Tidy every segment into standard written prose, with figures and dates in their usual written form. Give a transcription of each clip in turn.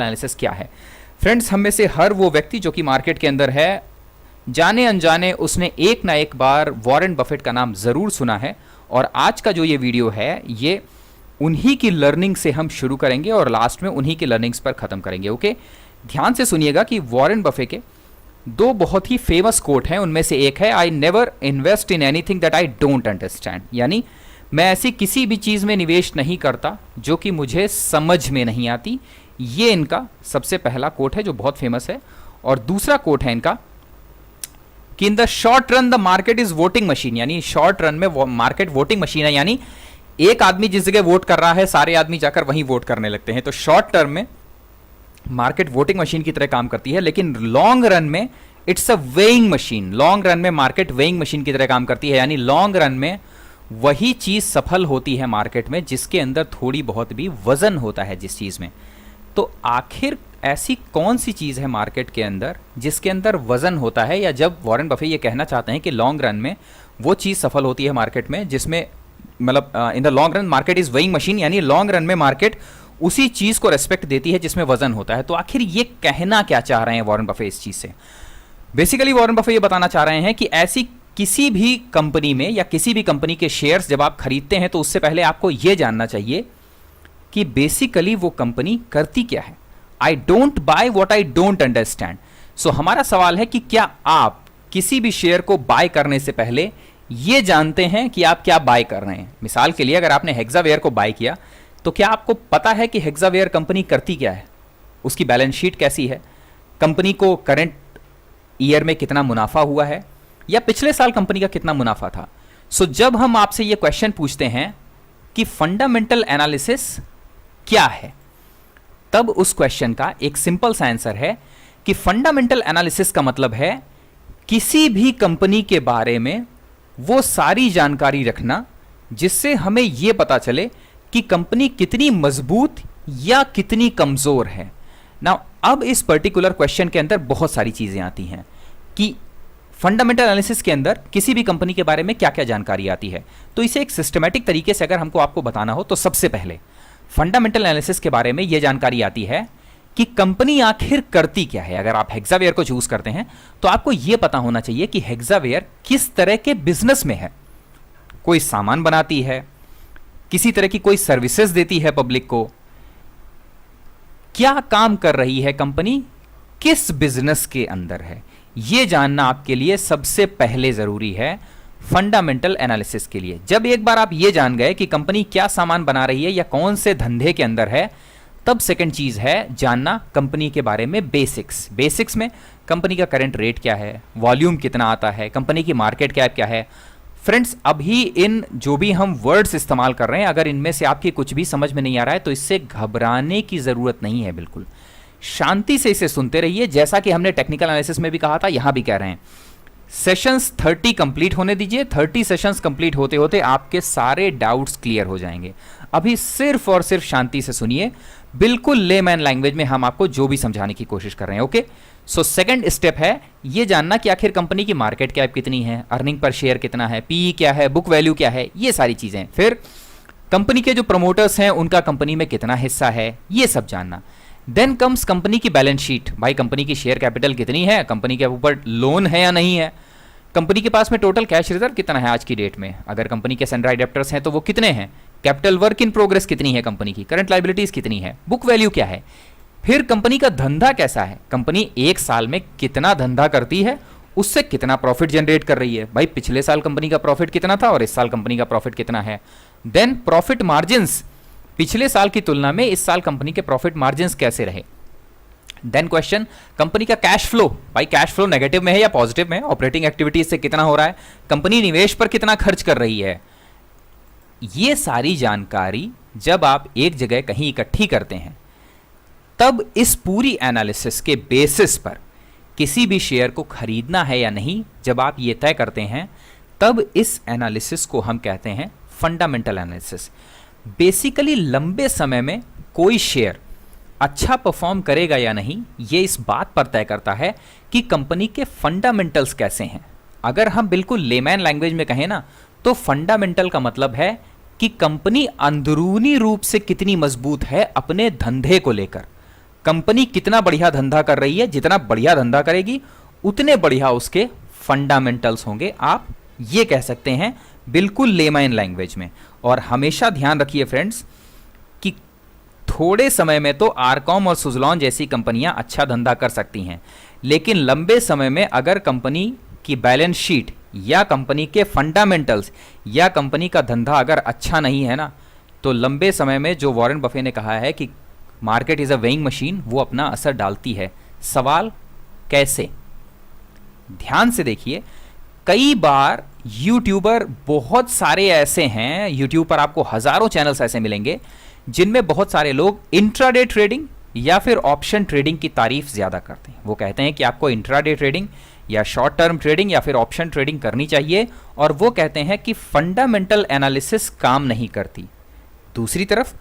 Analysis क्या है। Friends, हम में से हर वो व्यक्ति जो कि मार्केट के अंदर है, जाने अनजाने उसने एक ना एक बार वॉरेन बफेट का नाम ज़रूर सुना है। और आज का जो ये वीडियो है ये उन्हीं की लर्निंग से हम शुरू करेंगे और लास्ट में उन्हीं की लर्निंग्स पर ख़त्म करेंगे। ओके, ध्यान से सुनिएगा कि वॉरेन बफे के दो बहुत ही फेमस कोट हैं। उनमें से एक है, I never invest in anything that I don't understand, यानी मैं ऐसी किसी भी चीज़ में निवेश नहीं करता जो कि मुझे समझ में नहीं आती। ये इनका सबसे पहला कोट है जो बहुत फेमस है। और दूसरा कोट है इनका कि in the short run the market is voting machine, यानी शॉर्ट रन में मार्केट वोटिंग मशीन है, यानी एक आदमी जिस जगह वोट कर रहा है सारे आदमी जाकर वहीं वोट करने लगते हैं। तो शॉर्ट टर्म में मार्केट वोटिंग मशीन की तरह काम करती है, लेकिन लॉन्ग रन में it's a weighing machine. Long run में मार्केट वेइंग मशीन की तरह काम करती है, यानी लॉन्ग रन में वही चीज सफल होती है मार्केट में जिसके अंदर थोड़ी बहुत भी वजन होता है जिस चीज में। तो आखिर ऐसी कौन सी चीज है मार्केट के अंदर जिसके अंदर वजन होता है, या जब वॉरेन बफे ये कहना चाहते हैं कि लॉन्ग रन में वो चीज सफल होती है मार्केट में जिसमें मतलब in the long run market is weighing machine, यानी लॉन्ग रन में मार्केट उसी चीज को रेस्पेक्ट देती है जिसमें वजन होता है। तो आखिर ये कहना क्या चाह रहे हैं वॉरेन बफे इस चीज से? बेसिकली वॉरेन बफे ये बताना चाह रहे हैं कि ऐसी किसी भी कंपनी में या किसी भी कंपनी के शेयर्स जब आप खरीदते हैं तो उससे पहले आपको यह जानना चाहिए कि बेसिकली वो कंपनी करती क्या है। I don't buy what I don't understand. So हमारा सवाल है कि क्या आप किसी भी शेयर को बाय करने से पहले ये जानते हैं कि आप क्या बाय कर रहे हैं? मिसाल के लिए अगर आपने हेक्सावेयर को बाय किया तो क्या आपको पता है कि हेक्सावेयर कंपनी करती क्या है, उसकी बैलेंस शीट कैसी है, कंपनी को करंट ईयर में कितना मुनाफा हुआ है, या पिछले साल कंपनी का कितना मुनाफा था? सो जब हम आपसे ये क्वेश्चन पूछते हैं कि फंडामेंटल एनालिसिस क्या है, तब उस क्वेश्चन का एक सिंपल सा आंसर है कि फंडामेंटल एनालिसिस का मतलब है किसी भी कंपनी के बारे में वो सारी जानकारी रखना जिससे हमें यह पता चले कि कंपनी कितनी मजबूत या कितनी कमजोर है ना। अब इस पर्टिकुलर क्वेश्चन के अंदर बहुत सारी चीजें आती हैं कि फंडामेंटल एनालिसिस के अंदर किसी भी कंपनी के बारे में क्या क्या जानकारी आती है। तो इसे एक सिस्टमैटिक तरीके से अगर हमको आपको बताना हो तो सबसे पहले फंडामेंटल एनालिसिस के बारे में यह जानकारी आती है कि कंपनी आखिर करती क्या है। अगर आप हेक्सावेयर को चूज करते हैं तो आपको यह पता होना चाहिए कि हेक्सावेयर किस तरह के बिजनेस में है। कोई सामान बनाती है, किसी तरह की कोई सर्विसेज देती है पब्लिक को, क्या काम कर रही है कंपनी, किस बिजनेस के अंदर है, यह जानना आपके लिए सबसे पहले जरूरी है फंडामेंटल एनालिसिस के लिए। जब एक बार आप यह जान गए कि कंपनी क्या सामान बना रही है या कौन से धंधे के अंदर है, तब सेकंड चीज है जानना कंपनी के बारे में बेसिक्स। बेसिक्स में कंपनी का करंट रेट क्या है, वॉल्यूम कितना आता है, कंपनी की मार्केट कैप क्या है। फ्रेंड्स, अभी इन जो भी हम वर्ड्स इस्तेमाल कर रहे हैं, अगर इनमें से आपकी कुछ भी समझ में नहीं आ रहा है तो इससे घबराने की जरूरत नहीं है। बिल्कुल शांति से इसे सुनते रहिए। जैसा कि हमने टेक्निकल एनालिसिस में भी कहा था, यहां भी कह रहे हैं, सेशंस 30 कंप्लीट होने दीजिए। 30 सेशंस कंप्लीट होते होते आपके सारे डाउट्स क्लियर हो जाएंगे। अभी सिर्फ और सिर्फ शांति से सुनिए, बिल्कुल लेमैन लैंग्वेज में हम आपको जो भी समझाने की कोशिश कर रहे हैं। ओके, सो सेकंड स्टेप है ये जानना कि आखिर कंपनी की मार्केट कैप कितनी है, अर्निंग पर शेयर कितना है, पीई क्या है, बुक वैल्यू क्या है, ये सारी चीजें। फिर कंपनी के जो प्रमोटर्स हैं उनका कंपनी में कितना हिस्सा है, ये सब जानना। देन कम्स कंपनी की बैलेंस शीट। भाई कंपनी की शेयर कैपिटल कितनी है, कंपनी के ऊपर लोन है या नहीं है, कंपनी के पास में टोटल कैश रिजर्व कितना है आज की डेट में, अगर कंपनी के सनराइज डेप्टर्स हैं तो वो कितने हैं, कैपिटल वर्क इन प्रोग्रेस कितनी है कंपनी की, करंट लायबिलिटीज कितनी है, बुक वैल्यू क्या है। फिर कंपनी का धंधा कैसा है, कंपनी एक साल में कितना धंधा करती है, उससे कितना प्रॉफिट जनरेट कर रही है। भाई पिछले साल कंपनी का प्रॉफिट कितना था और इस साल कंपनी का प्रॉफिट कितना है। देन प्रॉफिट मार्जिन्स, पिछले साल की तुलना में इस साल कंपनी के प्रॉफिट मार्जिन्स कैसे रहे। देन क्वेश्चन, कंपनी का कैश फ्लो, भाई कैश फ्लो नेगेटिव में है या पॉजिटिव में है, ऑपरेटिंग एक्टिविटीज से कितना हो रहा है, कंपनी निवेश पर कितना खर्च कर रही है। ये सारी जानकारी जब आप एक जगह कहीं इकट्ठी करते हैं तब इस पूरी एनालिसिस के बेसिस पर किसी भी शेयर को खरीदना है या नहीं, जब आप ये तय करते हैं तब इस एनालिसिस को हम कहते हैं फंडामेंटल एनालिसिस। बेसिकली लंबे समय में कोई शेयर अच्छा परफॉर्म करेगा या नहीं, ये इस बात पर तय करता है कि कंपनी के फंडामेंटल्स कैसे हैं। अगर हम बिल्कुल लेमैन लैंग्वेज में कहें ना तो फंडामेंटल का मतलब है कि कंपनी अंदरूनी रूप से कितनी मजबूत है अपने धंधे को लेकर। कंपनी कितना बढ़िया धंधा कर रही है, जितना बढ़िया धंधा करेगी उतने बढ़िया उसके फंडामेंटल्स होंगे, आप ये कह सकते हैं बिल्कुल लेमैन लैंग्वेज में। और हमेशा ध्यान रखिए फ्रेंड्स कि थोड़े समय में तो आरकॉम और सुज़लॉन जैसी कंपनियां अच्छा धंधा कर सकती हैं, लेकिन लंबे समय में अगर कंपनी की बैलेंस शीट या कंपनी के फंडामेंटल्स या कंपनी का धंधा अगर अच्छा नहीं है ना, तो लंबे समय में जो वॉरेन बफे ने कहा है कि market is a weighing machine, वो अपना असर डालती है। सवाल कैसे? ध्यान से देखिए, कई बार यूट्यूबर बहुत सारे ऐसे हैं, यूट्यूब पर आपको हजारों चैनल्स ऐसे मिलेंगे जिनमें बहुत सारे लोग इंट्राडे ट्रेडिंग या फिर ऑप्शन ट्रेडिंग की तारीफ ज़्यादा करते हैं। वो कहते हैं कि आपको इंट्राडे ट्रेडिंग या शॉर्ट टर्म ट्रेडिंग या फिर ऑप्शन ट्रेडिंग करनी चाहिए, और वो कहते हैं कि फंडामेंटल एनालिसिस काम नहीं करती। दूसरी तरफ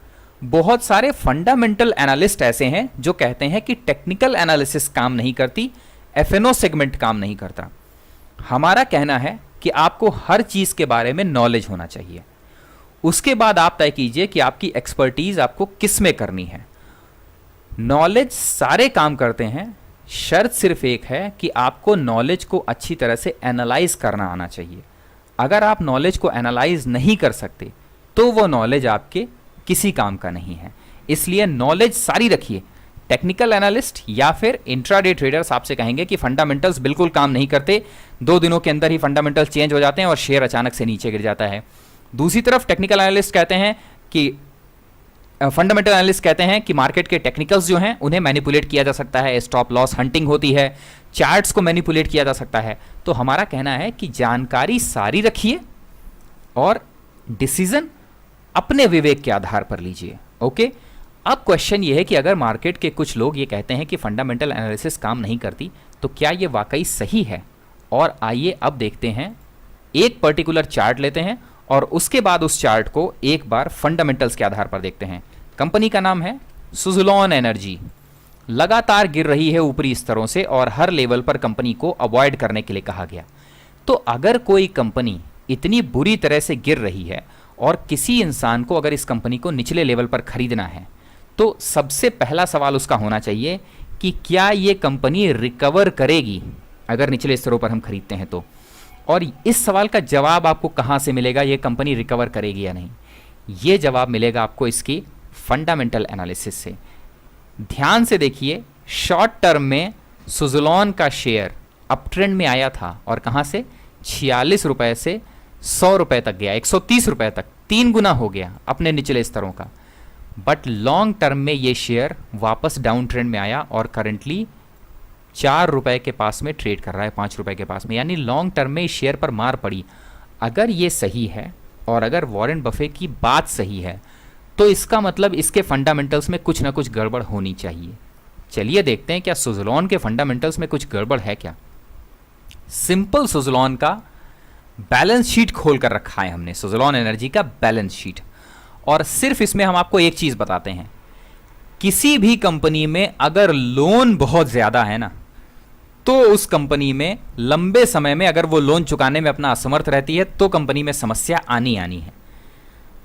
बहुत सारे फंडामेंटल एनालिस्ट ऐसे हैं जो कहते हैं कि टेक्निकल एनालिसिस काम नहीं करती, एफएनओ सेगमेंट काम नहीं करता। हमारा कहना है कि आपको हर चीज़ के बारे में नॉलेज होना चाहिए। उसके बाद आप तय कीजिए कि आपकी एक्सपर्टीज आपको किस में करनी है। नॉलेज सारे काम करते हैं, शर्त सिर्फ एक है कि आपको नॉलेज को अच्छी तरह से एनालाइज करना आना चाहिए। अगर आप नॉलेज को एनालाइज नहीं कर सकते तो वो नॉलेज आपके किसी काम का नहीं है। इसलिए नॉलेज सारी रखिए। टेक्निकल एनालिस्ट या फिर इंट्राडे ट्रेडर्स आपसे कहेंगे कि फंडामेंटल्स बिल्कुल काम नहीं करते, 2 दिनों के अंदर ही फंडामेंटल्स चेंज हो जाते हैं और शेयर अचानक से नीचे गिर जाता है। दूसरी तरफ टेक्निकल एनालिस्ट कहते हैं कि फंडामेंटल एनालिस्ट कहते हैं कि मार्केट के टेक्निकल्स जो हैं उन्हें मैनिपुलेट किया जा सकता है, स्टॉप लॉस हंटिंग होती है, चार्ट्स को मैनिपुलेट किया जा सकता है। तो हमारा कहना है कि जानकारी सारी रखिए और डिसीजन अपने विवेक के आधार पर लीजिए। ओके, अब क्वेश्चन ये है कि अगर मार्केट के कुछ लोग ये कहते हैं कि फंडामेंटल एनालिसिस काम नहीं करती, तो क्या ये वाकई सही है? और आइए अब देखते हैं, एक पर्टिकुलर चार्ट लेते हैं और उसके बाद उस चार्ट को एक बार फंडामेंटल्स के आधार पर देखते हैं। कंपनी का नाम है सुज़लॉन एनर्जी। लगातार गिर रही है ऊपरी स्तरों से और हर लेवल पर कंपनी को अवॉइड करने के लिए कहा गया। तो अगर कोई कंपनी इतनी बुरी तरह से गिर रही है और किसी इंसान को अगर इस कंपनी को निचले लेवल पर खरीदना है, तो सबसे पहला सवाल उसका होना चाहिए कि क्या ये कंपनी रिकवर करेगी अगर निचले स्तरों पर हम खरीदते हैं तो। और इस सवाल का जवाब आपको कहाँ से मिलेगा, ये कंपनी रिकवर करेगी या नहीं? ये जवाब मिलेगा आपको इसकी फंडामेंटल एनालिसिस से। ध्यान से देखिए, शॉर्ट टर्म में सुज़लॉन का शेयर अप ट्रेंड में आया था और कहाँ से 46 रुपए से 100 रुपए तक गया, 130 रुपए तक, 3 गुना हो गया अपने निचले स्तरों का। बट लॉन्ग टर्म में ये शेयर वापस डाउन ट्रेंड में आया और करंटली 4 रुपए के पास में ट्रेड कर रहा है, 5 रुपए के पास में, यानी लॉन्ग टर्म में इस शेयर पर मार पड़ी। अगर ये सही है और अगर वॉरेन बफे की बात सही है, तो इसका मतलब इसके फंडामेंटल्स में कुछ ना कुछ गड़बड़ होनी चाहिए। चलिए देखते हैं क्या सुज़लॉन के फंडामेंटल्स में कुछ गड़बड़ है क्या। सिंपल सुज़लॉन का बैलेंस शीट खोल कर रखा है हमने, सुज़लॉन एनर्जी का बैलेंस शीट, और सिर्फ इसमें हम आपको एक चीज बताते हैं, किसी भी कंपनी में अगर लोन बहुत ज्यादा है ना, तो उस कंपनी में लंबे समय में अगर वो लोन चुकाने में अपना असमर्थ रहती है तो कंपनी में समस्या आनी है।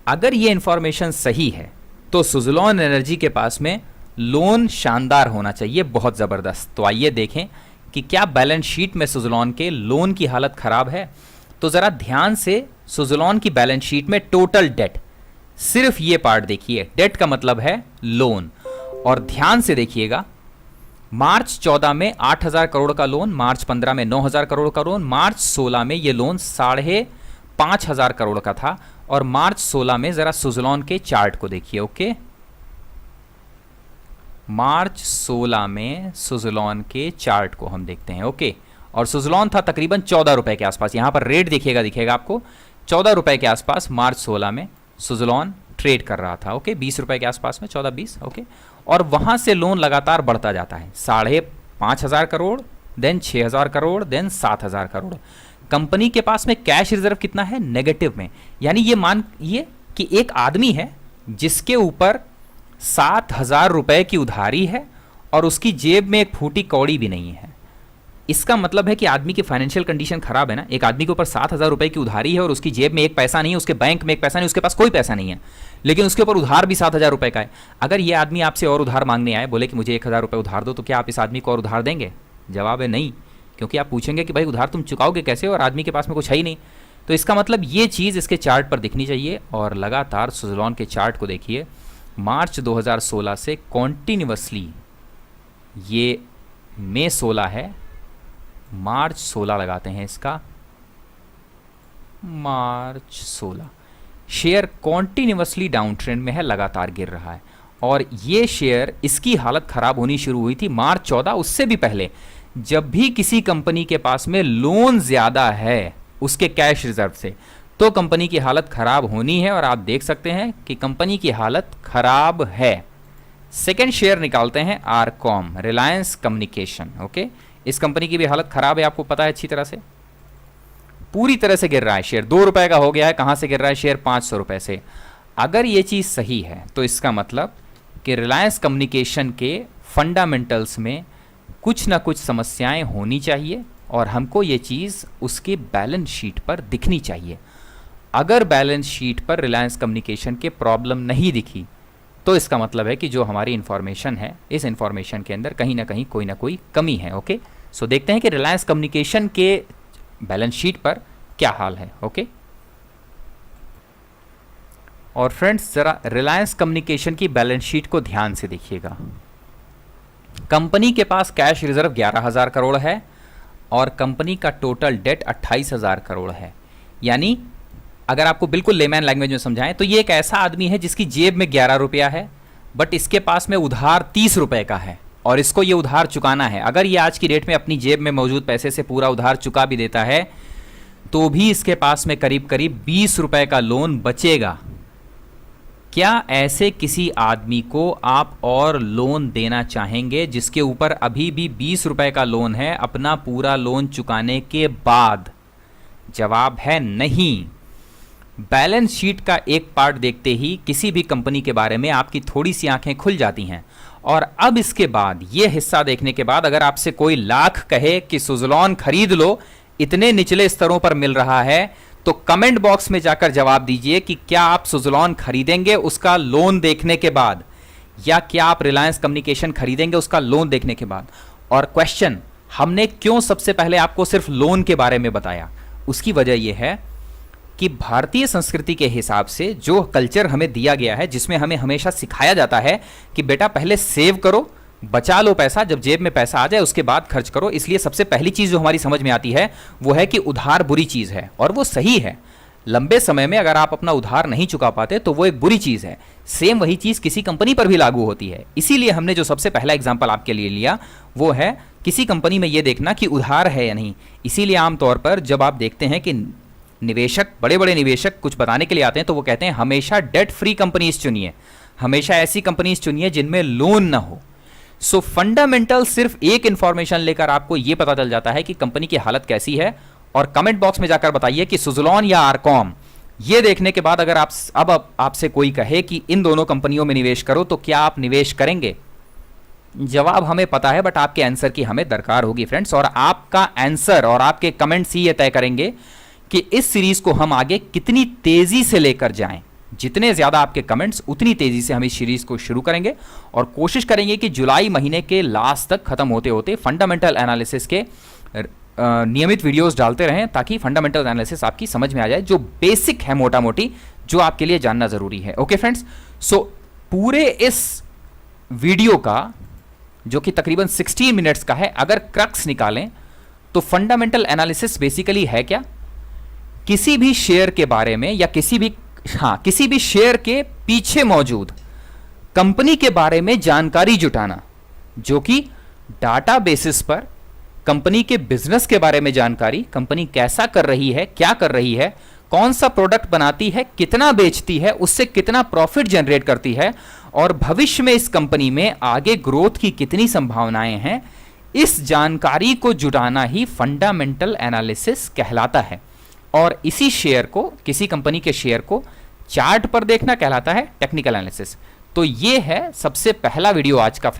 अगर ये इंफॉर्मेशन सही है तो सुज़लॉन एनर्जी के पास में लोन शानदार होना चाहिए, बहुत ज़बरदस्त। तो आइए देखें कि क्या बैलेंस शीट में सुज़लॉन के लोन की हालत ख़राब है। तो ज़रा ध्यान से सुज़लॉन की बैलेंस शीट में टोटल डेट, सिर्फ ये पार्ट देखिए, डेट का मतलब है लोन। और ध्यान से देखिएगा, मार्च 14 में 8,000 करोड़ का लोन, मार्च 15 में 9,000 करोड़ का लोन, मार्च 16 में ये लोन 5,500 करोड़ का था, और मार्च 16 में जरा सुज़लॉन के चार्ट को देखिए। ओके, मार्च 16 में सुज़लॉन के चार्ट को हम देखते हैं। ओके, और सुज़लॉन था तकरीबन 14 रुपए के आसपास, यहां पर रेट दिखेगा आपको, 14 रुपए के आसपास मार्च 16 में सुज़लॉन ट्रेड कर रहा था। ओके, 20 रुपए के आसपास में, 14-20। ओके, और वहां से लोन लगातार बढ़ता जाता है, 5,500 crore, then 6,000 crore, then 7,000 crore. Company के पास में कैश रिजर्व कितना है? नेगेटिव में। यानी ये मानिए कि एक आदमी है जिसके ऊपर 7,000 रुपए की उधारी है और उसकी जेब में एक फूटी कौड़ी भी नहीं है। इसका मतलब है कि आदमी की फाइनेंशियल कंडीशन खराब है ना। एक आदमी के ऊपर 7,000 रुपए की उधारी है और उसकी जेब में एक पैसा नहीं है, उसके बैंक में एक पैसा नहीं, उसके पास कोई पैसा नहीं है, लेकिन उसके ऊपर उधार भी 7,000 रुपए का है। अगर ये आदमी आपसे और उधार मांगने आए, बोले कि मुझे 1,000 रुपए उधार दो, तो क्या आप इस आदमी को और उधार देंगे? जवाब है नहीं, क्योंकि आप पूछेंगे कि भाई उधार तुम चुकाओगे कैसे, और आदमी के पास में कुछ है ही नहीं। तो इसका मतलब ये चीज़ इसके चार्ट पर दिखनी चाहिए। और लगातार सुज़लॉन के चार्ट को देखिए, मार्च 2016 से कॉन्टिन्यूसली, ये मई 16 है, मार्च 16 लगाते हैं इसका, मार्च 16, शेयर कॉन्टिन्यूसली डाउन ट्रेंड में है, लगातार गिर रहा है। और ये शेयर, इसकी हालत खराब होनी शुरू हुई थी मार्च 14, उससे भी पहले। जब भी किसी कंपनी के पास में लोन ज्यादा है उसके कैश रिजर्व से, तो कंपनी की हालत खराब होनी है। और आप देख सकते हैं कि कंपनी की हालत खराब है। सेकेंड शेयर निकालते हैं, आरकॉम, रिलायंस कम्युनिकेशन। ओके, इस कंपनी की भी हालत खराब है, आपको पता है अच्छी तरह से, पूरी तरह से गिर रहा है शेयर। 2 रुपए का हो गया है, कहां से गिर रहा है शेयर? 500 रुपए से। अगर ये चीज सही है तो इसका मतलब कि रिलायंस कम्युनिकेशन के फंडामेंटल्स में कुछ ना कुछ समस्याएं होनी चाहिए, और हमको ये चीज उसके बैलेंस शीट पर दिखनी चाहिए। अगर बैलेंस शीट पर रिलायंस कम्युनिकेशन के प्रॉब्लम नहीं दिखी, तो इसका मतलब है कि जो हमारी इंफॉर्मेशन है, इस इंफॉर्मेशन के अंदर कहीं ना कोई कमी है। ओके, सो देखते हैं कि रिलायंस कम्युनिकेशन के बैलेंस शीट पर क्या हाल है। ओके, और फ्रेंड्स जरा रिलायंस कम्युनिकेशन की बैलेंस शीट को ध्यान से देखिएगा। कंपनी के पास कैश रिजर्व 11,000 करोड़ है और कंपनी का टोटल डेट 28,000 करोड़ है। यानी अगर आपको बिल्कुल लेमैन लैंग्वेज में समझाएं तो ये एक ऐसा आदमी है जिसकी जेब में 11 रुपया है, बट इसके पास में उधार 30 रुपए का है और इसको ये उधार चुकाना है। अगर ये आज की डेट में अपनी जेब में मौजूद पैसे से पूरा उधार चुका भी देता है, तो भी इसके पास में करीब करीब 20 रुपए का लोन बचेगा। क्या ऐसे किसी आदमी को आप और लोन देना चाहेंगे जिसके ऊपर अभी भी 20 रुपए का लोन है अपना पूरा लोन चुकाने के बाद? जवाब है नहीं। बैलेंस शीट का एक पार्ट देखते ही किसी भी कंपनी के बारे में आपकी थोड़ी सी आंखें खुल जाती हैं। और अब इसके बाद ये हिस्सा देखने के बाद अगर आपसे कोई लाख कहे कि सुज़लॉन खरीद लो, इतने निचले स्तरों पर मिल रहा है, तो कमेंट बॉक्स में जाकर जवाब दीजिए कि क्या आप सुज़लॉन खरीदेंगे उसका लोन देखने के बाद, या क्या आप रिलायंस कम्युनिकेशन खरीदेंगे उसका लोन देखने के बाद। और क्वेश्चन, हमने क्यों सबसे पहले आपको सिर्फ लोन के बारे में बताया? उसकी वजह यह है कि भारतीय संस्कृति के हिसाब से जो कल्चर हमें दिया गया है, जिसमें हमें हमेशा सिखाया जाता है कि बेटा पहले सेव करो, बचा लो पैसा, जब जेब में पैसा आ जाए उसके बाद खर्च करो। इसलिए सबसे पहली चीज जो हमारी समझ में आती है वो है कि उधार बुरी चीज है, और वो सही है। लंबे समय में अगर आप अपना उधार नहीं चुका पाते तो वो एक बुरी चीज है। सेम वही चीज किसी कंपनी पर भी लागू होती है। इसीलिए हमने जो सबसे पहला एग्जाम्पल आपके लिए लिया वो है किसी कंपनी में यह देखना कि उधार है या नहीं। इसीलिए आमतौर पर जब आप देखते हैं कि निवेशक, बड़े बड़े निवेशक कुछ बताने के लिए आते हैं तो वो कहते हैं हमेशा डेट फ्री कंपनीज चुनिए, हमेशा ऐसी कंपनीज चुनिए जिनमें लोन ना हो। सो फंडामेंटल सिर्फ एक इंफॉर्मेशन लेकर आपको यह पता चल जाता है कि कंपनी की हालत कैसी है। और कमेंट बॉक्स में जाकर बताइए कि सुज़लॉन या आरकॉम। यह देखने के बाद अगर आपसे कोई कहे कि इन दोनों कंपनियों में निवेश करो, तो क्या आप निवेश करेंगे? जवाब हमें पता है, बट आपके आंसर की हमें दरकार होगी फ्रेंड्स। और आपका आंसर और आपके कमेंट्स ही यह तय करेंगे कि इस सीरीज को हम आगे कितनी तेजी से लेकर जाएं। जितने ज्यादा आपके कमेंट्स, उतनी तेजी से हम इस सीरीज को शुरू करेंगे और कोशिश करेंगे कि जुलाई महीने के लास्ट तक खत्म होते होते फंडामेंटल एनालिसिस के नियमित वीडियोस डालते रहें, ताकि फंडामेंटल एनालिसिस आपकी समझ में आ जाए, जो बेसिक है मोटा मोटी, जो आपके लिए जानना जरूरी है। ओके फ्रेंड्स, सो पूरे इस वीडियो का जो कि तकरीबन 16 मिनट्स का है, अगर क्रक्स निकालें तो फंडामेंटल एनालिसिस बेसिकली है क्या? किसी भी शेयर के बारे में या किसी भी शेयर के पीछे मौजूद कंपनी के बारे में जानकारी जुटाना, जो कि डाटा बेसिस पर कंपनी के बिजनेस के बारे में जानकारी, कंपनी कैसा कर रही है, क्या कर रही है, कौन सा प्रोडक्ट बनाती है, कितना बेचती है, उससे कितना प्रॉफिट जनरेट करती है, और भविष्य में इस कंपनी में आगे ग्रोथ की कितनी संभावनाएं हैं, इस जानकारी को जुटाना ही फंडामेंटल एनालिसिस कहलाता है। और इसी शेयर को, किसी कंपनी के शेयर को चार्ट पर देखना कहलाता है टेक्निकल एनालिसिस। तो ये है सबसे पहला वीडियो आज का।